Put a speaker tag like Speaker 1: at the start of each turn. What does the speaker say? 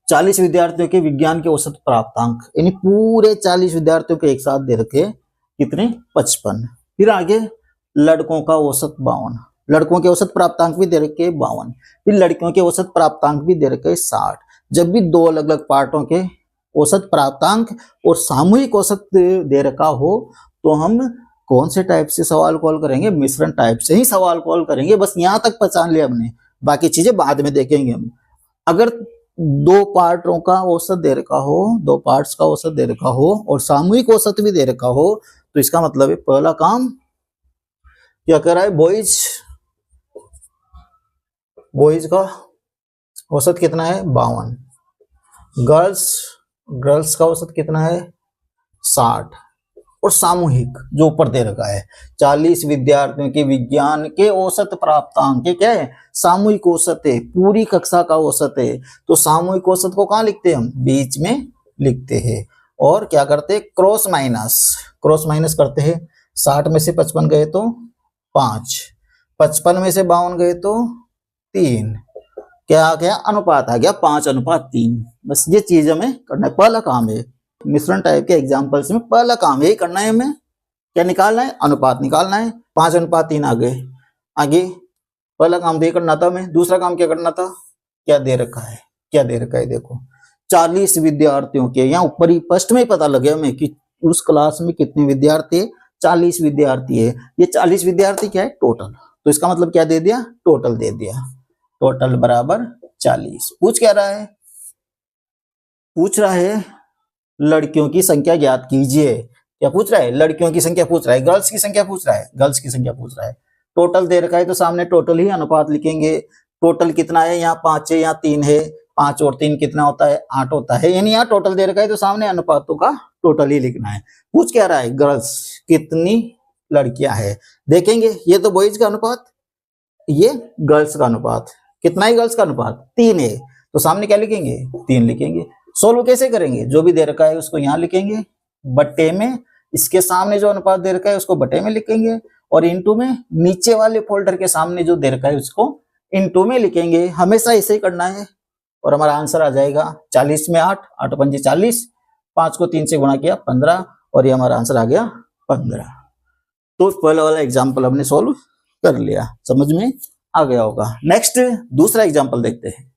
Speaker 1: 40 विद्यार्थियों के विज्ञान के औसत प्राप्तांक, यानी पूरे 40 विद्यार्थियों के एक साथ दे रखे कितने 55। फिर आगे लड़कों का औसत 52, लड़कों के औसत प्राप्तांक भी दे रखे 52, फिर लड़कियों के औसत प्राप्तांक भी दे रखे 60। जब भी दो अलग अलग पार्टों के औसत प्राप्तांक और सामूहिक औसत दे रखा हो तो हम कौन से टाइप से सवाल कॉल करेंगे, मिश्रण टाइप से ही सवाल कॉल करेंगे। बस यहां तक पहचान लिया हमने, बाकी चीजें बाद में देखेंगे हम। अगर दो पार्टों का औसत दे रखा हो, दो पार्ट्स का औसत दे रखा हो और सामूहिक औसत भी दे रखा हो तो इसका मतलब है पहला काम क्या कर रहा है, बॉयज का औसत कितना है 52, गर्ल्स का औसत कितना है 60, और सामूहिक जो ऊपर दे रखा है 40 विद्यार्थियों के विज्ञान के औसत प्राप्तांक क्या है, सामूहिक औसत है, पूरी कक्षा का औसत है। तो सामूहिक औसत को कहाँ लिखते हैं हम, बीच में लिखते हैं। और क्या करते हैं, क्रॉस माइनस करते हैं। 60 में से 55 गए तो 5, 55 में से 52 गए तो 3, क्या आ गया, अनुपात आ गया 5:3। बस ये चीज हमें करना है, पहला काम है मिश्रण टाइप के एग्जाम्पल्स में, पहला काम यही करना है हमें, क्या निकालना है, अनुपात निकालना है। 5:3 आगे पहला काम तो ये करना था हमें। दूसरा काम क्या करना था, क्या दे रखा है देखो 40 विद्यार्थियों के, यहाँ ऊपर ही फर्स्ट में ही पता लगे हमें कि उस क्लास में कितने विद्यार्थी है, 40 विद्यार्थी है। ये 40 विद्यार्थी क्या है टोटल, तो इसका मतलब क्या दे दिया, टोटल दे दिया, टोटल बराबर 40। पूछ क्या रहा है, पूछ रहा है लड़कियों की संख्या ज्ञात कीजिए। क्या पूछ रहा है, लड़कियों की संख्या पूछ रहा है, गर्ल्स की संख्या पूछ रहा है, टोटल दे रखा है तो सामने टोटल ही अनुपात लिखेंगे। टोटल कितना है, यहाँ 5 है, यहाँ 3 है, 5 और 3 कितना होता है 8 होता है, यानी यहाँ टोटल दे रखा है तो सामने अनुपातों का टोटल ही लिखना है। पूछ क्या रहा है, गर्ल्स कितनी लड़कियां है, देखेंगे ये तो बॉयज का अनुपात, ये गर्ल्स का अनुपात, कितना है गर्ल्स का अनुपात 3 है, तो सामने क्या लिखेंगे 3 लिखेंगे। सोल्व कैसे करेंगे, जो भी दे रखा है उसको यहाँ लिखेंगे बट्टे में, इसके सामने जो अनुपात दे रखा है उसको बट्टे में लिखेंगे, और इनटू में नीचे वाले फोल्डर के सामने जो दे रखा है उसको इनटू में लिखेंगे। हमेशा ऐसे ही करना है और हमारा आंसर आ जाएगा 40 में 8, 8 पंजे 40, 5 को 3 से गुणा किया 15, और ये हमारा आंसर आ गया 15। तो पहले वाला एग्जाम्पल हमने सोल्व कर लिया, समझ में आ गया होगा। नेक्स्ट दूसरा एग्जाम्पल देखते हैं।